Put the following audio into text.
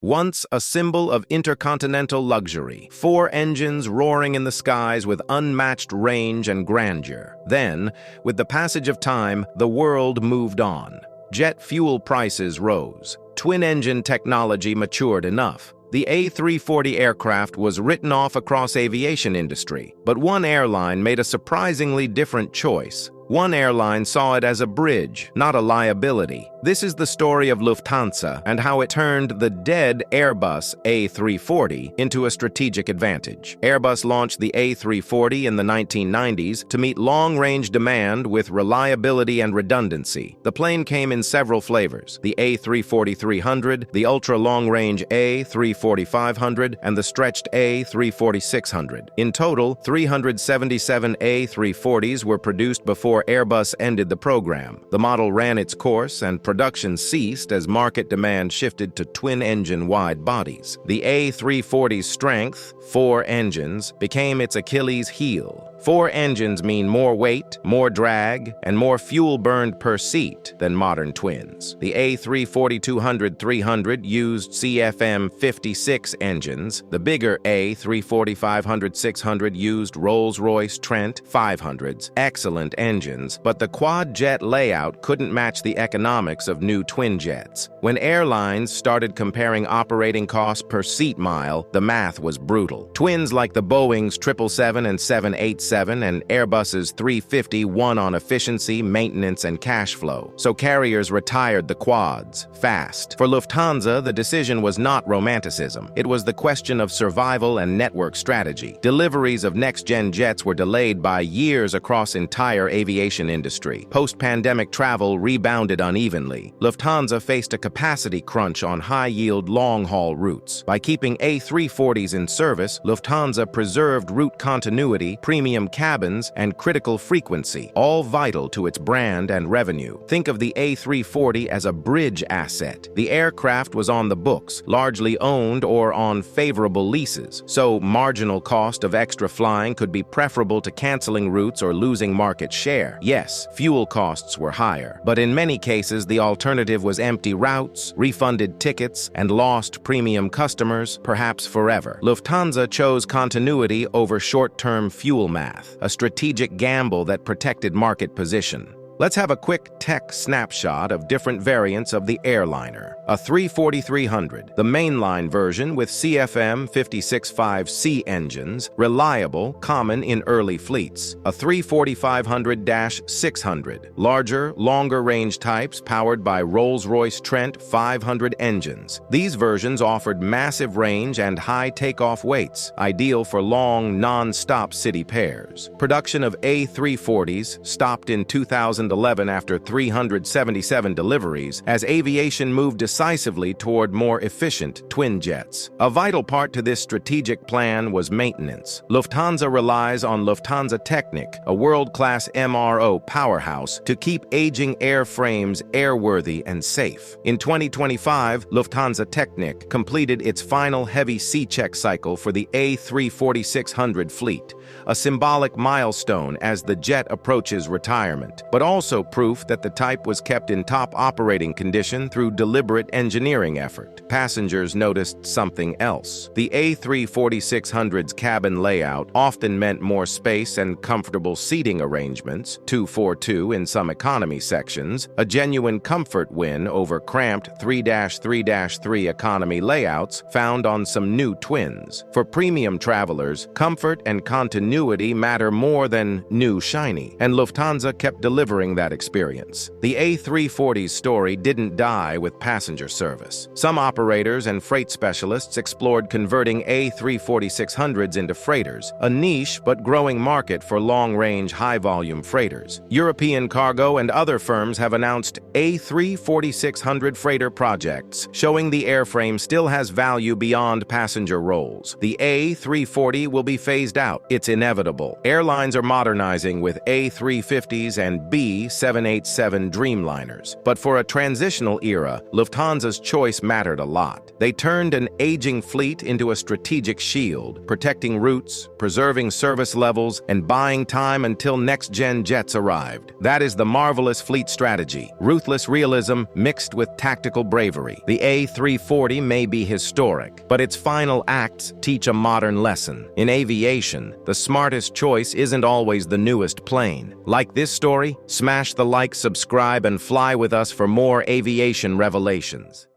Once a symbol of intercontinental luxury, 4 engines roaring in the skies with unmatched range and grandeur. Then, with the passage of time, the world moved on. Jet fuel prices rose. Twin-engine technology matured enough. The A340 aircraft was written off across aviation industry, but one airline made a surprisingly different choice. One airline saw it as a bridge, not a liability. This is the story of Lufthansa and how it turned the dead Airbus A340 into a strategic advantage. Airbus launched the A340 in the 1990s to meet long-range demand with reliability and redundancy. The plane came in several flavors: the A340-300, the ultra-long-range A340-500, and the stretched A340-600. In total, 377 A340s were produced before Airbus ended the program. The model ran its course and production ceased as market demand shifted to twin-engine wide bodies. The A340's strength, 4 engines, became its Achilles heel. 4 engines mean more weight, more drag, and more fuel burned per seat than modern twins. The A340-200-300 used CFM56 engines. The bigger A340-500-600 used Rolls-Royce Trent 500s. Excellent engines, but the quad-jet layout couldn't match the economics of new twin jets. When airlines started comparing operating costs per seat mile, the math was brutal. Twins like the Boeing's 777 and 787 and Airbus's 350 won on efficiency, maintenance, and cash flow, so carriers retired the quads fast. For Lufthansa, the decision was not romanticism. It was the question of survival and network strategy. Deliveries of next-gen jets were delayed by years across entire aviation industry. Post-pandemic travel rebounded unevenly. Lufthansa faced a capacity crunch on high-yield, long-haul routes. By keeping A340s in service, Lufthansa preserved route continuity, premium cabins, and critical frequency, all vital to its brand and revenue. Think of the A340 as a bridge asset. The aircraft was on the books, largely owned or on favorable leases, so marginal cost of extra flying could be preferable to canceling routes or losing market share. Yes, fuel costs were higher, but in many cases the alternative was empty routes, refunded tickets, and lost premium customers, perhaps forever. Lufthansa chose continuity over short-term fuel math, a strategic gamble that protected market position. Let's have a quick tech snapshot of different variants of the airliner. A 340-300, the mainline version with CFM56-5C engines, reliable, common in early fleets. A 340-500-600, larger, longer-range types powered by Rolls-Royce Trent 500 engines. These versions offered massive range and high takeoff weights, ideal for long, non-stop city pairs. Production of A340s stopped in 2011 after 377 deliveries, as aviation moved decisively toward more efficient twin jets. A vital part to this strategic plan was maintenance. Lufthansa relies on Lufthansa Technik, a world-class MRO powerhouse, to keep aging airframes airworthy and safe. In 2025, Lufthansa Technik completed its final heavy C-check cycle for the A340-600 fleet, a symbolic milestone as the jet approaches retirement, but also proof that the type was kept in top operating condition through deliberate engineering effort. Passengers noticed something else. The A340-600's cabin layout often meant more space and comfortable seating arrangements, 2-4-2 in some economy sections, a genuine comfort win over cramped 3-3-3 economy layouts found on some new twins. For premium travelers, comfort and continuity matter more than new shiny, and Lufthansa kept delivering that experience. The A340's story didn't die with passenger service. Some operators and freight specialists explored converting A340-600s into freighters, a niche but growing market for long-range, high-volume freighters. European Cargo and other firms have announced A340-600 freighter projects, showing the airframe still has value beyond passenger roles. The A340 will be phased out. It's inevitable. Airlines are modernizing with A350s and B 787 Dreamliners. But for a transitional era, Lufthansa's choice mattered a lot. They turned an aging fleet into a strategic shield, protecting routes, preserving service levels, and buying time until next-gen jets arrived. That is the marvelous fleet strategy, ruthless realism mixed with tactical bravery. The A340 may be historic, but its final acts teach a modern lesson. In aviation, the smartest choice isn't always the newest plane. Like this story? Smash the like, subscribe, and fly with us for more aviation revelations.